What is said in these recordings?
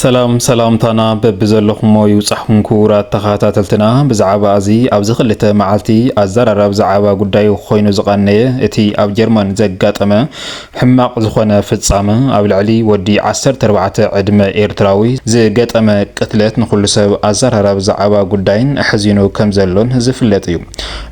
سلام تانا ببزلخم يوصحكم كورات تخاتلتنا بزعبا ازي ابز خلته معلتي ازررب زعبا غداي خوينو زقنيه اتي اب جرمن زغاطمه حماق زخونه فصامه اب العلي ودي 14 عدمه ايرتراوي زغاطمه قتلت نخل سب ازررب زعبا غداين احزينو كمزلون زفلط يو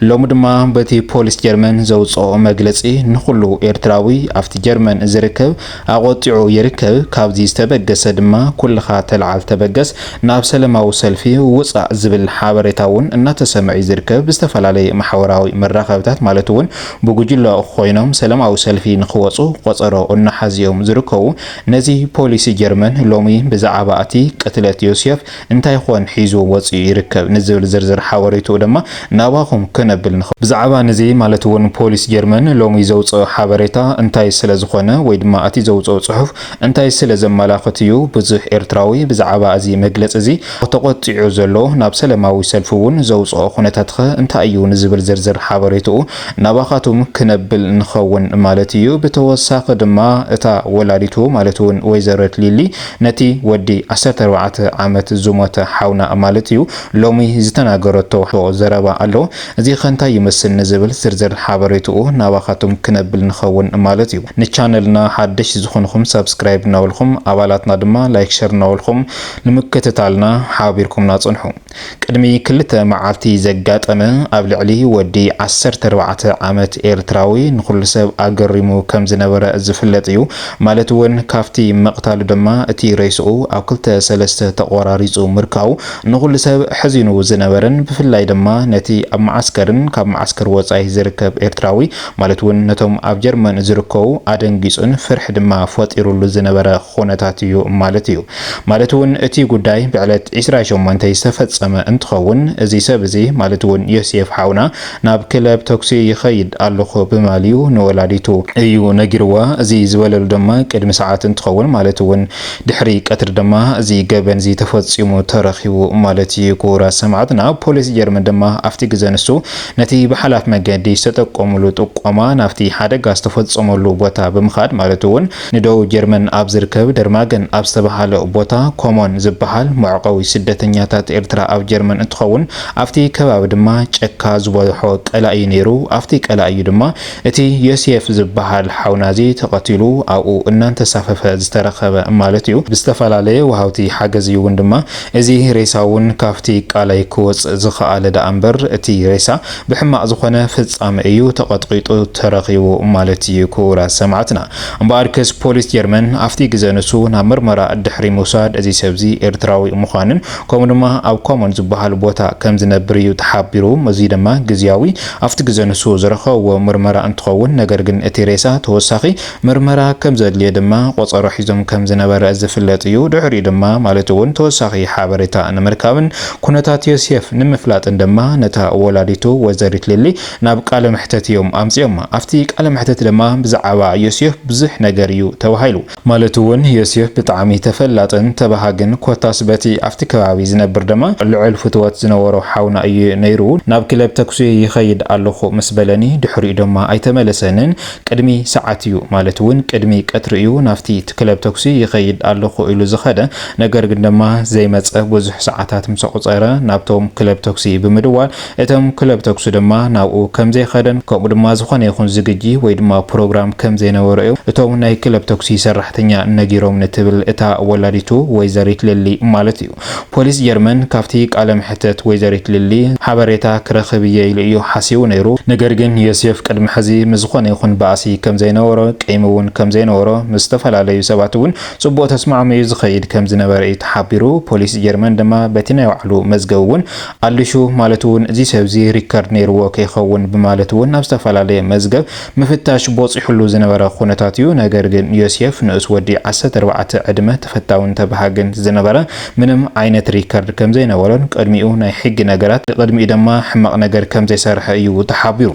لوم دما بتي بوليس جرمن زوصو مغلصي نخلو ايرتراوي افت جرمن زركب اقوطيو يركب كابزي استبغس دما كل خاتل تبقس ناب سلماو سلفي وصع زبل حابريتاون اناتسمعي زركب بستفلالي محوراوي مراخبتات مالتون بوجيلا خوينم سلماو سلفي نخوصو قصرو انحازيوم زركو نزي بوليسي جرمن لومي بزعباتي قتلت يوسف انتاي خون حيزو وصي يركب نزل زرزر حوريتو دما ناباهم كنبل نخ بزعبا نزي مالتون بوليس جرمن لومي زوصو حابريتا انتاي سلازخونه ويدما اتي زوصو صحف انتاي سلازمالاختيو بزح ኤርትራዊ ብዛዕባ እዚ መግለጽ እዚ ተቆጥዑ ዘሎ ናብ ሰላማዊ ሰልፉን ዘውጽኦ ኩነታት እንታይ እዩ ንዝብል ዝርዝር ሓበሬቱ ናባኻቱም ክነብል ንኸውን ማለት እዩ ብተወሳኺ ድማ እታ ወላዲቱ ማለት እውን ወይዘሮት ሊሊ ነቲ ወዲ 14 ዓመት ዝሞተ ሓውና ማለት እዩ ሎሚ ዝተናገረቶ ዘረባ ኣሎ እዚ ከንታይ ይመስል ንዝብል ዝርዝር ሓበሬቱ ናባኻቱም ክነብል ንኸውን ማለት እዩ ንቻነልና ሓድሽ ዝኾንኩም ሰብስክራይብ ናውልኩም አባላትና ድማ ላይክ ሸር ናውልኩም ንምከተታልና ሓቢርኩም ናጽንሑ ቅድሚ ክልተ መዓልቲ ዘጋጠመ ኣብ ልዕሊ ወዲ 14 ዓመት ኤርትራዊ ንኹሉ ሰብ ኣገሪሙ ከም ዝነበረ ዝፍለጥ እዩ ማለት እውን ካፍቲ መቅታሉ ድማ እቲ ሬስኡ ኣብ ክልተ ሰለስተ ተቆራሪጹ ምርካው ንኹሉ ሰብ ሕዚኑ ዝነበረን ብፍላይ ድማ ነቲ ኣብ ማዓስከርን ካብ ማዓስከር ወጻይ ዝርከብ ኤርትራዊ ማለት እውን ነቶም ኣብ ጀርመን ዝርከቡ ኣደንጊጹን ፍርሕ ድማ ፈጢሩሉ ዝነበረ ኩነታት እዩ ማለት እዩ ማለት እውን እቲ ጉዳይ ብዕለት 28 ዝተፈጸመ እንትኸውን እዚ ሰብ እዚ ማለት እውን ዮሴፍ ሓውና ናብ ክለብ ተክሲ ይኸይድ ኣለኹ ብማልዩ ንወላዲቱ እዩ ነጊርዋ እዚ ዝበለሉ ድማ ቅድሚ ሰዓት እንትኸውን ማለት እውን ድሕሪ ቀትር ድማ እዚ ገበን እዚ ተፈጺሙ ተረኺቡ ማለት እዩ ኩራ ሰማዕትና ፖሊስ ጀርመን ድማ ኣፍቲ ግዘንሱ ነቲ በሓላፍ መገዲ ዝተጠቆሙሉ ጥቆማ ናፍቲ ሓደጋ ዝተፈጸመሉ ቦታ ብምኻድ ማለት እውን ንደው ጀርመን ኣብ ዝርከብ ደርማገን ኣብ ዝተባሃለ ቦታ ኮሞን ዝበሃል ሙዕቀዊ ስደተኛታት ኤርትራ ኣብ ጀርመን እንትኸውን ኣፍቲ ከባቢ ድማ ጨካ ዝበልሖ ቀላኢ ነይሩ ኣፍቲ ቀላኢ ድማ እቲ ዮሴፍ ዝበሃል ሓውናዚ ተቀቲሉ ኣብኡ እናንተሳፈፈ ዝተረኸበ ማለት እዩ ብዝተፈላለየ ወሃውቲ ሓገዝ እውን ድማ እዚ ሬሳውን ካፍቲ ቃላይ ክወጽ ዝኸኣለ ዳኣምበር እቲ ሬሳ ብሕማቅ ዝኾነ ፍጻመ እዩ ተቀጥቂጡ ተረኺቡ ማለት እዩ ኩራ ሰማዕትና እምበኣርከስ ፖሊስ ጀርመን ኣፍቲ ግዘንሱ ናብ ምርመራ ድሕሪ ሙሳድ እዚ ሰብዚ ኤርትራዊ ምዃንን ከምኡ ድማ ኣብ ኮመን ዝበሃል ቦታ ከም ዝነብር እዩ ተሓቢሩ እዚ ድማ ግዝያዊ ኣፍቲ ግዘንሱ ዝረኸብዎ ምርመራ እንትኸውን ነገር ግን እቲ ሬሳ ተወሳኺ ምርመራ ከም ዘድልየ ድማ ቆፀሮ ሒዞም ከም ዝነበረ ዝፍለጥ እዩ ድሕሪ ድማ ማለት እውን ተወሳኺ ሓበሬታ ንምርካብን ኩነታት ዮሴፍ ንምፍላጥን ድማ ነታ ወላዲቱ ወይዘሪት ሊሊ ናብ ቃለ መሕተት እዮም ኣምጽኦም ኣፍቲ ቃለ መሕተት ድማ ብዛዕባ ዮሴፍ ብዙሕ ነገር እዩ ተባሂሉ ማለት እውን ዮሴፍ ብጣዕሚ ተፈላጥን ተባሃግን ኮታስ በቲ ኣፍቲ ከባቢ ዝነብር ድማ ልዑል ፍትወት ዝነበሮ ሓውና እዩ ነይሩ ናብ ክለብ ተክሲ ይኸይድ ኣለኹ ምስ በለኒ ድሕሪ ድማ ኣይተመለሰንን ቅድሚ ሰዓት እዩ ማለት እውን ቅድሚ ቀትሪ እዩ ናፍቲ ክለብ ተክሲ ይኸይድ ኣለኹ ኢሉ ዝኸደ ነገር ግን ድማ ዘይመጸ ብዙሕ ሰዓታት ምስ ቆጸረ ናብቶም ክለብ ተክሲ ብምድዋል እቶም ክለብ ተክሲ ድማ ናብኡ ከም ዘይኸደን ከምኡ ድማ ዝኾነ ይኹን ዝግጂ ወይ ድማ ፕሮግራም ከም ዘይነበረ እዩ እቶም ናይ ክለብ ተክሲ ሰራሕተኛ ነጊሮም ንትብል እታ ወላዲቱ ወይዘሪት ሊሊ ማለት እዩ ፖሊስ ጀርመን ካፍቲ ቃለ መሕተት ወይዘሪት ሊሊ ሓበሬታ ክረኽብ ኢሉ እዩ ሓሲቡ ነይሩ ነገር ግን ዮሴፍ ቅድሚ ሕዚ ምዝኾነ ይኹን ባእሲ ከም ዘይነበሮ ቀይምውን ከም ዘይነበሮ ምስ ዝተፈላለዩ ሰባት እውን ጽቡቕ ተስማዕምዒ ዝኸይድ ከም ዝነበረ እዩ ተሓቢሩ ፖሊስ ጀርመን ድማ በቲ ናይ ባዕሉ መዝገብ እውን ኣልሹ ማለት እውን እዚ ሰብዚ ሪከርድ ነይርዎ ከይኸውን ብማለት እውን ናብ ዝተፈላለየ መዝገብ ምፍታሽ በፂሑሉ ዝነበረ ኩነታት እዩ ነገር ግን ዮሴፍ ንእስ ወዲ 14 ዕድመ ተፈታውን ተባሃግን ዝነበረ ምንም ዓይነት ሪከርድ ከም ዘይነበረን ቅድሚኡ ናይ ሕጊ ነገራት ቅድሚኡ ድማ ሕማቕ ነገር ከም ዘይሰርሐ እዩ ተሓቢሩ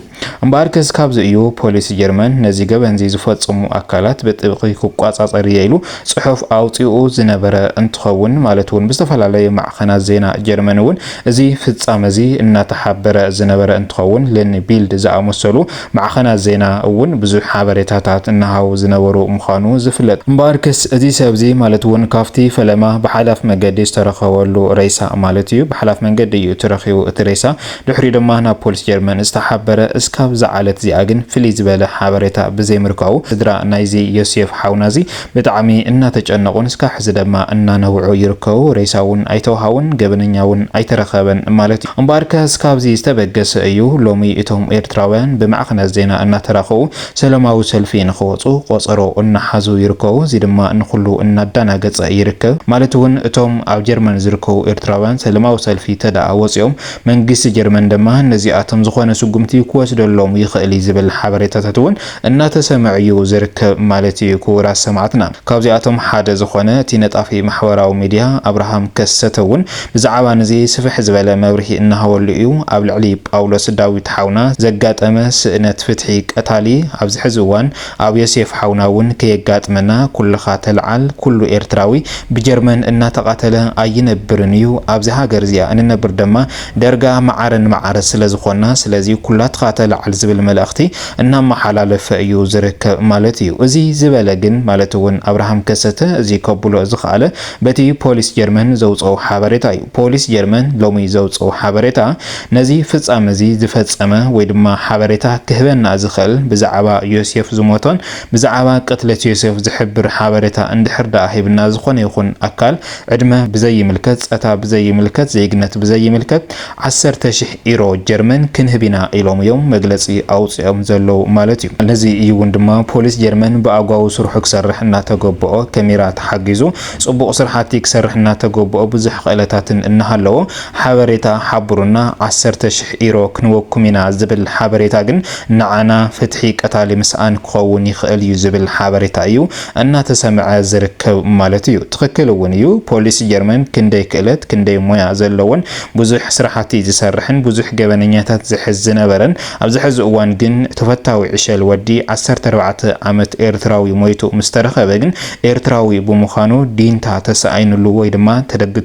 እምበኣርከስ ካብዚ እዩ ፖሊስ ጀርመን ነዚ ገበንዚ ዝፈጽሙ ኣካላት ብጥብቂ ክቋጻጸር ኢሉ ጽሑፍ ኣውፂኡ ዝነበረ እንትኸውን ማለት እውን ብዝተፈላለየ ማዕኸናት ዜና ጀርመን እውን እዚ ፍጻመ እዚ እናተሓበረ ዝነበረ እንትኸውን ለን ቢልድ ዝኣመሰሉ ማዕኸናት ዜና እውን ብዙሕ ሓበሬታታት እናሃው ዝነበሩ ምዃኑ ዝፍለጥ ይፍለጥ እምበር ክስ እዚ ሰብዚ ማለት እውን ካፍቲ ፈለማ በሓላፍ መንገዲ ዝተረኸበሉ ሬሳ ማለት እዩ በሓላፍ መንገዲ እዩ ተረኺቡ እቲ ሬሳ ድሕሪ ድማ ናብ ፖሊስ ጀርመን ዝተሓበረ እስካብ ዝዓለት እዚኣ ግን ፍልይ ዝበለ ሓበሬታ ብዘይምርካቡ ስድራ ናይዚ ዮሴፍ ሓውናዚ ብጣዕሚ እናተጨነቁን እስካብ ሕዚ ድማ እናነውዑ ይርከቡ ሬሳ እውን ኣይተውሃውን ገበነኛ እውን ኣይተረኸበን ማለት እዩ እምበር እስካብዚ ዝተበገሰ እዩ ሎሚ እቶም ኤርትራውያን ብማዕኸናት ዜና እናተራኸቡ ሰላማዊ ሰልፊ ንኽወፁ ቆፀሮ እናሓዙ ይርከቡ እዚ ድማ ንኹሉ እናዳናገፀ ይርከብ ማለት እውን እቶም ኣብ ጀርመን ዝርከቡ ኤርትራውያን ሰላማዊ ሰልፊ ተዳኣ ወፂኦም መንግስቲ ጀርመን ድማ ነዚኣቶም ዝኾነ ስጉምቲ ክወስደሎም ይኽእል ዝብል ሓበሬታታት እውን እናተሰምዕ እዩ ዝርከብ ማለት እዩ ክቡራት ሰማዕትና ካብዚኣቶም ሓደ ዝኾነ እቲ ነጣፊ ማሕበራዊ ሚድያ አብርሃም ከሰተ እውን ብዛዕባ ነዚ ስፍሕ ዝበለ መብርሂ እናሃወሉ እዩ ኣብ ልዕሊ ጳውሎስ ዳዊት ሓውና ዘጋጠመ ስእነት ፍትሒ ቀታሊ ኣብዚ ሕዚ እዋን ኣብ ዮሴፍ ሓውና እውን ከየጋጥመና ኩልኻ ተልዓል ኩሉ ኤርትራዊ ብጀርመን እናተቃተለ ኣይነብርን እዩ ኣብዚ ሃገር እዚኣ እንነብር ድማ ደርጋ ማዓረን ማዓረ ስለዝኾና ስለዚ ኩላትኻ ተልዓል ዝብል መልእኽቲ እናመሓላለፈ እዩ ዝርከብ ማለት እዩ እዚ ዝበለ ግን ማለት እውን አብርሃም ከሰተ እዚ ከብሎ ዝኽኣለ በቲ ፖሊስ ጀርመን ዘውፅኦ ሓበሬታ እዩ ፖሊስ ጀርመን ሎሚ ዘውፅኦ ሓበሬታ ነዚ ፍጻመ እዚ ዝፈጸመ ወይ ድማ ሓበሬታ ክህበና ዝኽእል ብዛዕባ ዮሴፍ ዝሞቶን ብዛዕባ ቅትለት ዮሴፍ ዝሕብር ሓበሬታ እንድሕር ዳ ሂብና ዝኾነ ይኹን አካል ዕድመ ብዘይምልከት ጸታ ብዘይምልከት ዘይግነት ብዘይምልከት 10,000 ዩሮ ጀርመን ክንህቢና ኢሎም እዮም መግለጺ ኣውፅኦም ዘለው ማለት እዩ ነዚ እዩ ድማ ፖሊስ ጀርመን ብኣጓው ስርሑ ክሰርሕ እናተገበኦ ከሜራ ተሓጊዙ ጽቡቕ ስርሓቲ ክሰርሕ እናተገበኦ ብዙሕ ቕለታትን እናሃለዎ ሓበሬታ ሓብሩና 10,000 ዩሮ ክንወኩም ኢና ዝብል ሓበሬታ ግን ንዓና ፍትሒ ቀታሊ ምስኣን ክኸውን ይኽእል እዩ ዝብል ሓበሬታ እዩ እናተሰምዐ ዝርከብ ማለት እዩ ትክክል እውን እዩ ፖሊስ ጀርመን ክንደይ ክእለት ክንደይ ሞያ ዘለዎን ብዙሕ ስራሕቲ ዝሰርሕን ብዙሕ ገበነኛታት ዝሕዝ ዝነበረን ኣብዚ ሕዚ እዋን ግን ተፈታዊ ዕሸል ወዲ 14 ዓመት ኤርትራዊ ሞይቱ ምስተረኸበ ግን ኤርትራዊ ብምዃኑ ዲንታ ተሰኣይንሉ ወይ ድማ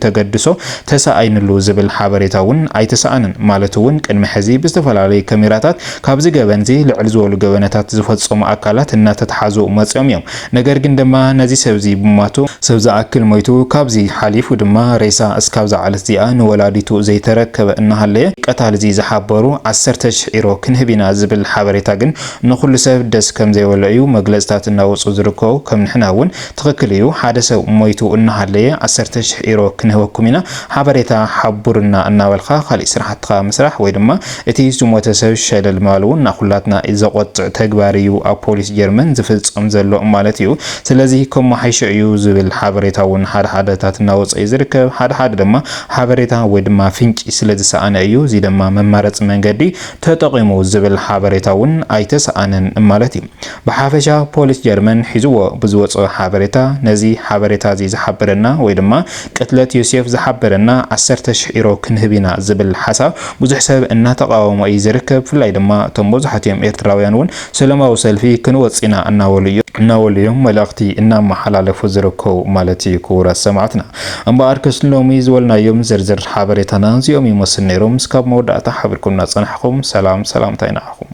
ተገድሶ ተሰኣይንሉ ዝብል ሓበሬታ እውን ኣይተሰኣንን ማለት እውን ቅድሚ ሕዚ ብዝተፈላለዩ ካሜራታት ካብዚ ገበንዚ ልዕል ዝበሉ ገበነታት ዝፈጸሙ ኣካላት እናተተሓዙ መጽኦም እዮም ነገር ግን ድማ ነዚ ሰብዚ ብማቱ ሰብ ዝኣክል ሞይቱ ካብዚ ሓሊፉ ድማ ሬሳ እስካብ ዝዓለት እዚኣ ንወላዲቱ ዘይተረከበ እናሃለየ ቀታል እዚ ዝሓበሩ 10,000 ዩሮ ክንህቢና ዝብል ሓበሬታ ግን ንኹሉ ሰብ ደስ ከም ዘይበለ እዩ መግለጽታት እናወጹ ዝርከቡ ከም ንሕና እውን ትክክል እዩ ሓደ ሰብ ሞይቱ እናሃለየ 10,000 ዩሮ ክንህበኩም ኢና ሓበሬታ ሓቡርና እናበልኻ ካልእ ስራሕትካ ምስራሕ ወይ ድማ እቲ ዝሞተ ሰብ ሸለል ማሉ ናኹላትና ዘቆጥዕ ተግባር እዩ ኣብ ፖሊስ ጀርመን ዝፍጸም ዘሎ ማለት እዩ ስለዚ ከም ሓይሽ እዩ ዝብል ሓበሬታ እውን ሓደ እናወጽ ዝርከብ ሓደ ድማ ሓበሬታ ወይ ድማ ፍንጪ ስለዝሰኣነ እዩ እዚ ድማ መማረጽ መንገዲ ተጠቂሙ ዝብል ሓበሬታ እውን ኣይተሰኣነን ማለት እዩ ብሓፈሻ ፖሊስ ጀርመን ሒዝዎ ብዝወጽ ሓበሬታ ነዚ ሓበሬታ እዚ ዝሓበረና ወይ ድማ ቅትለት ዮሴፍ ዝሓበረና 10,000 ዩሮ ክንህቢና ዝብል ሓሳብ ብዙሕ ሰብ እናተቃወሞ እዩ ዝርከብ ፍላይ ድማ እቶም ብዙሓትዮም ኤርትራውያን እውን ሰላማዊ ሰልፊ ክንወጽና እናወሉ እዮም መልእኽቲ እናመሓላለፉ ዝርከቡ ማለት እዩ ክቡራት ሰማዕትና እምበር ከስሎሚ ዝወልናዮም ዝርዝር ሓበሬታና እዚኦም ይመስል ነይሮም እስካብ መወዳእታ ሓቢርኩምና ጸናሕኩም ሰላምታ ይናኹም